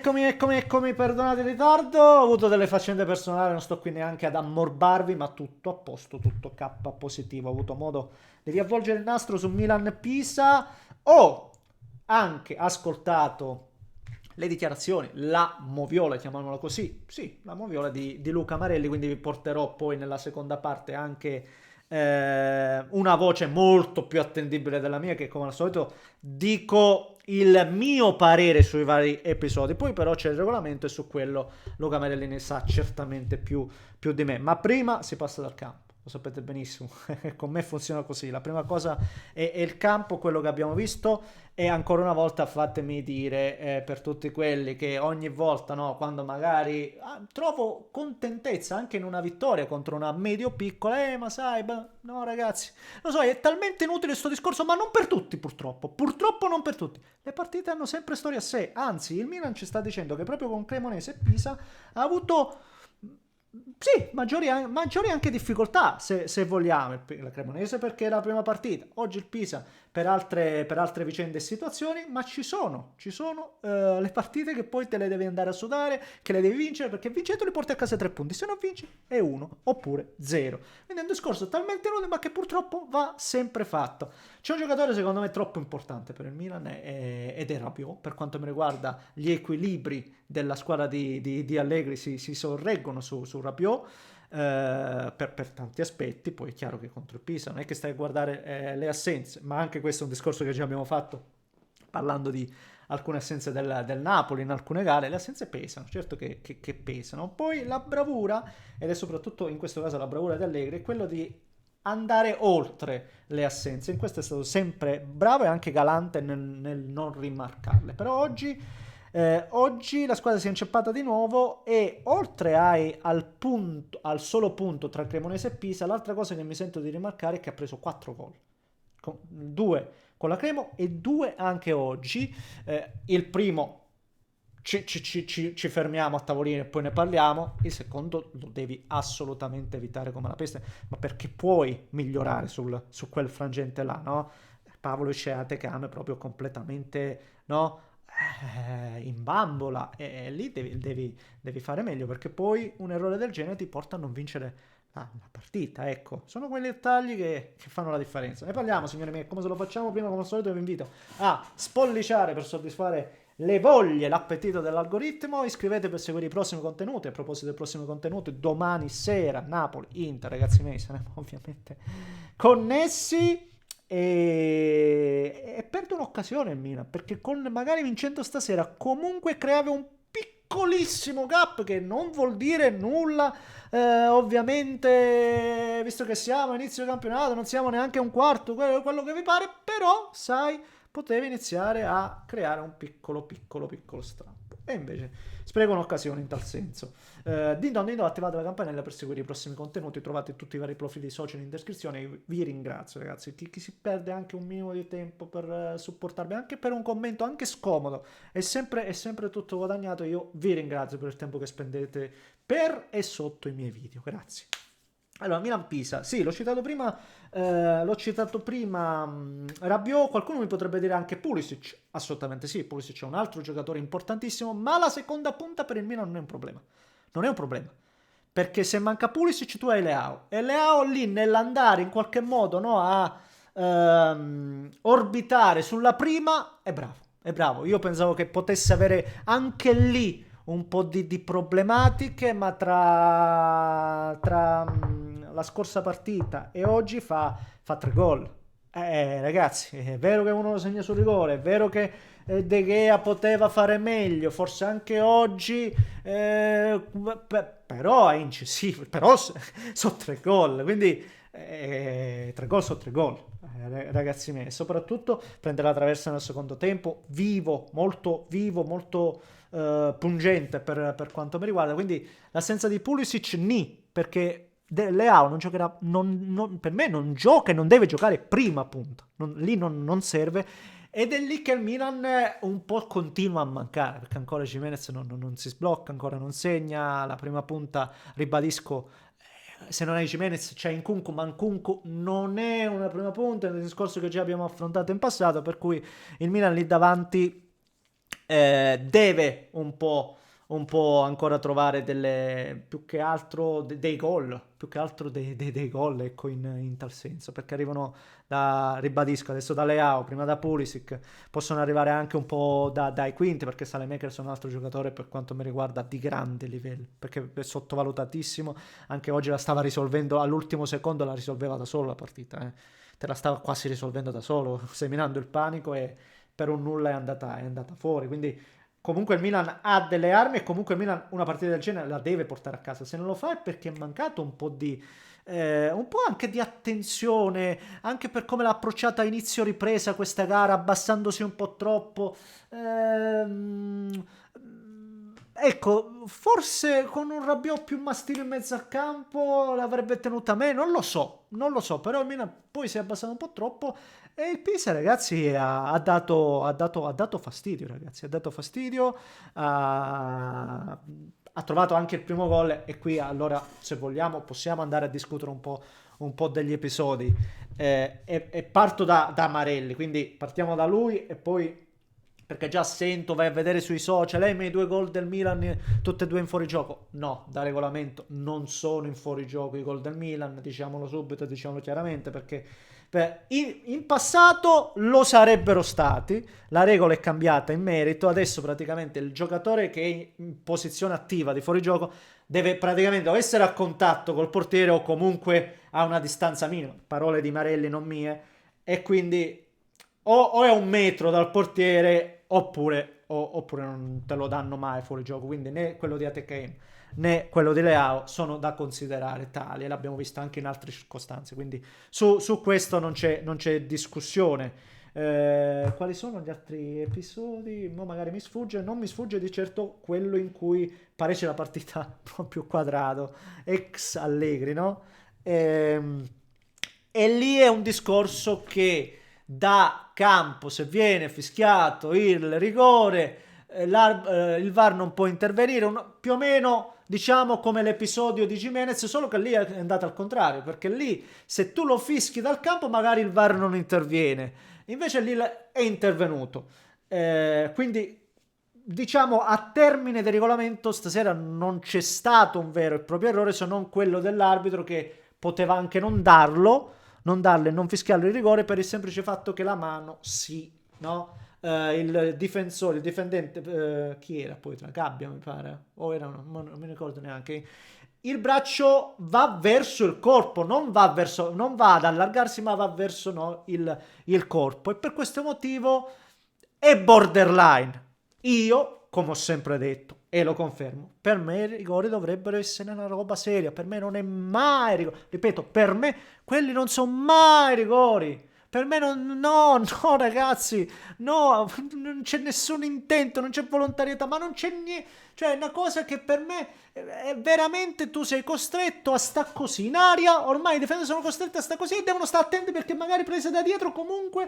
Eccomi, perdonate il ritardo, ho avuto delle faccende personali, non sto qui neanche ad ammorbarvi, ma tutto a posto, tutto K positivo, ho avuto modo di riavvolgere il nastro su Milan-Pisa, ho anche ascoltato le dichiarazioni, la moviola, chiamiamola così, sì, la moviola di Luca Marelli, quindi vi porterò poi nella seconda parte anche una voce molto più attendibile della mia, che come al solito dico il mio parere sui vari episodi, poi però c'è il regolamento e su quello Luca Marelli ne sa certamente più di me, ma prima si passa dal campo. Lo sapete benissimo, con me funziona così. La prima cosa è il campo, quello che abbiamo visto, e ancora una volta fatemi dire per tutti quelli che ogni volta, no, quando magari trovo contentezza anche in una vittoria contro una medio piccola, ma sai, no ragazzi, lo so, è talmente inutile questo discorso, ma non per tutti purtroppo non per tutti. Le partite hanno sempre storia a sé, anzi il Milan ci sta dicendo che proprio con Cremonese e Pisa ha avuto sì, maggiori anche difficoltà se vogliamo. La Cremonese perché è la prima partita, oggi il Pisa per altre vicende e situazioni, ma ci sono le partite che poi te le devi andare a sudare, che le devi vincere, perché vincendo li porti a casa 3 punti, se non vinci è uno oppure zero. Quindi è un discorso talmente inutile ma che purtroppo va sempre fatto. C'è un giocatore secondo me troppo importante per il Milan ed è Rabiot. Per quanto mi riguarda gli equilibri della squadra di Allegri si sorreggono su Rabiot per tanti aspetti. Poi è chiaro che contro il Pisa non è che stai a guardare le assenze, ma anche questo è un discorso che già abbiamo fatto parlando di alcune assenze del Napoli in alcune gare. Le assenze pesano, certo che pesano. Poi la bravura, ed è soprattutto in questo caso la bravura di Allegri, è quello di andare oltre le assenze. In questo è stato sempre bravo e anche galante nel non rimarcarle. Però oggi la squadra si è inceppata di nuovo e oltre al solo punto tra Cremonese e Pisa, l'altra cosa che mi sento di rimarcare è che ha preso 4 gol. 2 con la Cremo e 2 anche oggi. Il primo ci fermiamo a tavolino e poi ne parliamo. Il secondo lo devi assolutamente evitare come la peste, ma perché puoi migliorare su quel frangente là, no? Pavlovic e Atekame proprio completamente, no? In bambola e lì devi fare meglio perché poi un errore del genere ti porta a non vincere la partita, ecco, sono quei dettagli che fanno la differenza. Ne parliamo, signori miei, come se lo facciamo prima, come al solito vi invito a spolliciare per soddisfare le voglie, l'appetito dell'algoritmo. Iscrivetevi per seguire i prossimi contenuti. A proposito dei prossimi contenuti, domani sera Napoli, Inter, ragazzi miei, saremo ovviamente connessi. E perde un'occasione il Milan perché magari vincendo stasera comunque creava un piccolissimo gap che non vuol dire nulla. Ovviamente, visto che siamo a inizio campionato, non siamo neanche a un quarto, quello che vi pare, però sai, potevi iniziare a creare un piccolo strappo. E invece spreco un'occasione in tal senso. Din don, attivate la campanella per seguire i prossimi contenuti. Trovate tutti i vari profili social in descrizione. Vi ringrazio, ragazzi. Chi si perde anche un minimo di tempo per supportarmi, anche per un commento, anche scomodo, è sempre tutto guadagnato. Io vi ringrazio per il tempo che spendete per e sotto i miei video. Grazie. Allora, Milan-Pisa, sì, l'ho citato prima Rabiot, qualcuno mi potrebbe dire anche Pulisic, assolutamente sì, Pulisic è un altro giocatore importantissimo, ma la seconda punta per il Milan non è un problema, non è un problema, perché se manca Pulisic tu hai Leao, e Leao lì nell'andare in qualche modo, no, a orbitare sulla prima è bravo, io pensavo che potesse avere anche lì un po' di problematiche, ma tra la scorsa partita e oggi fa 3 gol. Ragazzi, è vero che uno lo segna sul rigore, è vero che De Gea poteva fare meglio, forse anche oggi, però è incisivo, però sono 3 gol, quindi 3 gol sono 3 gol, ragazzi miei, e soprattutto prende la traversa nel secondo tempo, vivo, molto pungente per quanto mi riguarda, quindi l'assenza di Pulisic perché Leao non giocherà, per me non gioca e non deve giocare prima punta, lì non serve, ed è lì che il Milan un po' continua a mancare, perché ancora Gimenez non si sblocca, ancora non segna, la prima punta, ribadisco, se non hai Gimenez c'è Nkunku, ma Nkunku non è una prima punta, è un discorso che già abbiamo affrontato in passato, per cui il Milan lì davanti deve un po' ancora trovare più che altro dei gol, più che altro dei gol, ecco, in tal senso, perché arrivano ribadisco, adesso da Leao, prima da Pulisic, possono arrivare anche un po' dai quinti, perché Salemaker è un altro giocatore per quanto mi riguarda di grande livello, perché è sottovalutatissimo, anche oggi la stava risolvendo, all'ultimo secondo la risolveva da solo la partita, te la stava quasi risolvendo da solo, seminando il panico e per un nulla è andata fuori, quindi comunque il Milan ha delle armi e comunque il Milan una partita del genere la deve portare a casa. Se non lo fa è perché è mancato un po' anche di attenzione, anche per come l'ha approcciata a inizio ripresa questa gara, abbassandosi un po' troppo. Ehm, ecco, forse con un Rabiot più mastino in mezzo al campo l'avrebbe tenuta meno, non lo so, però il Milan poi si è abbassato un po' troppo e il Pisa, ragazzi, ha dato fastidio, ragazzi, ha dato fastidio, ha trovato anche il primo gol e qui allora, se vogliamo, possiamo andare a discutere un po' degli episodi. E parto da Marelli, quindi partiamo da lui e poi perché già sento, vai a vedere sui social, i miei due gol del Milan, tutte e due in fuorigioco. No, da regolamento non sono in fuorigioco i gol del Milan, diciamolo subito, diciamolo chiaramente, perché in passato lo sarebbero stati, la regola è cambiata in merito, adesso praticamente il giocatore che è in posizione attiva di fuorigioco deve praticamente o essere a contatto col portiere o comunque a una distanza minima, parole di Marelli non mie, e quindi o è un metro dal portiere oppure non te lo danno mai fuori gioco, quindi né quello di Atecain né quello di Leao sono da considerare tali e l'abbiamo visto anche in altre circostanze, quindi su questo non c'è discussione. Quali sono gli altri episodi? Mo magari mi sfugge, non mi sfugge di certo quello in cui pareggia la partita proprio quadrato, ex Allegri, no? E lì è un discorso che da campo, se viene fischiato il rigore, il VAR non può intervenire, più o meno diciamo come l'episodio di Jimenez, solo che lì è andato al contrario, perché lì se tu lo fischi dal campo magari il VAR non interviene, invece lì è intervenuto. Quindi diciamo a termine del regolamento stasera non c'è stato un vero e proprio errore, se non quello dell'arbitro che poteva anche non darle, non fischiarlo il rigore per il semplice fatto che la mano sì, no? Il difensore, il difendente, chi era poi tra Gabbia mi pare, o era non mi ricordo neanche. Il braccio va verso il corpo, non va ad allargarsi, ma va verso no, il corpo. E per questo motivo è borderline. Io, come ho sempre detto, e lo confermo, per me i rigori dovrebbero essere una roba seria. Per me non è mai rigore. Ripeto, per me quelli non sono mai rigori. Per me no, ragazzi, no, non c'è nessun intento, non c'è volontarietà, ma non c'è niente. Cioè, è una cosa che per me è veramente tu sei costretto a sta così in aria. Ormai i difensori sono costretti a sta così e devono stare attenti perché magari prese da dietro comunque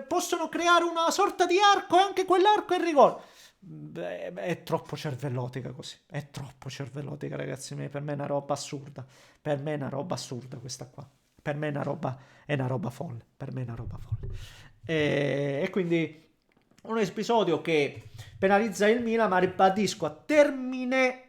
possono creare una sorta di arco e anche quell'arco è rigore. Beh, è troppo cervellotica così. È troppo cervellotica, ragazzi miei. Per me è una roba assurda. Per me è una roba assurda questa qua. Per me è una roba folle. Per me è una roba folle. E quindi un episodio che penalizza il Milan, ma ribadisco, a termine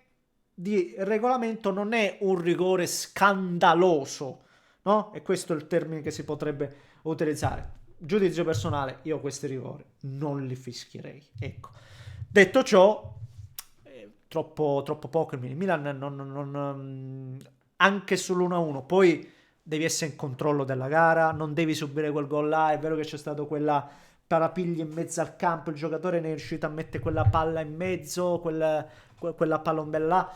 di regolamento non è un rigore scandaloso, no? E questo è il termine che si potrebbe utilizzare. Giudizio personale, io questi rigori non li fischierei. Ecco. Detto ciò, troppo poco il Milan anche sull'1-1, poi devi essere in controllo della gara, non devi subire quel gol là, è vero che c'è stata quella parapiglia in mezzo al campo, il giocatore ne è riuscito a mettere quella palla in mezzo, quella palombella là,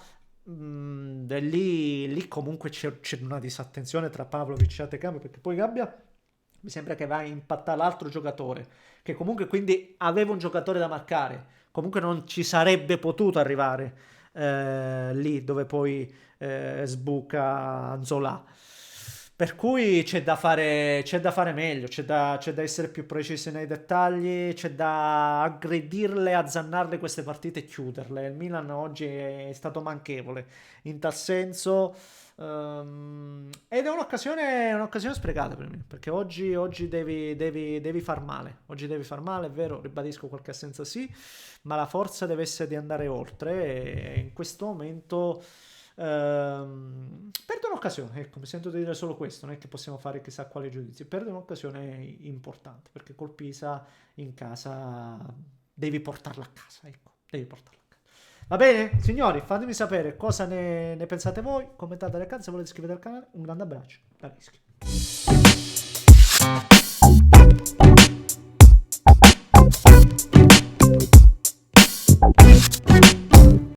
e lì comunque c'è una disattenzione tra Pavlovic e Atekamp, perché poi Gabbia mi sembra che va a impattare l'altro giocatore, che comunque quindi aveva un giocatore da marcare, comunque non ci sarebbe potuto arrivare lì dove poi sbuca Anzola. Per cui c'è da fare meglio, c'è da essere più precisi nei dettagli, c'è da aggredirle, azzannarle queste partite e chiuderle. Il Milan oggi è stato manchevole in tal senso, ed è un'occasione sprecata per me, perché oggi devi far male. Oggi devi far male, è vero, ribadisco qualche assenza sì, ma la forza deve essere di andare oltre e in questo momento perde un'occasione, ecco, mi sento di dire solo questo, non è che possiamo fare chissà quale giudizio, perde un'occasione importante, perché col Pisa in casa devi portarla a casa, ecco, devi portarla a casa. Va bene, signori, fatemi sapere cosa ne pensate voi, commentate le canzoni, se volete iscrivetevi al canale, un grande abbraccio da Rischi.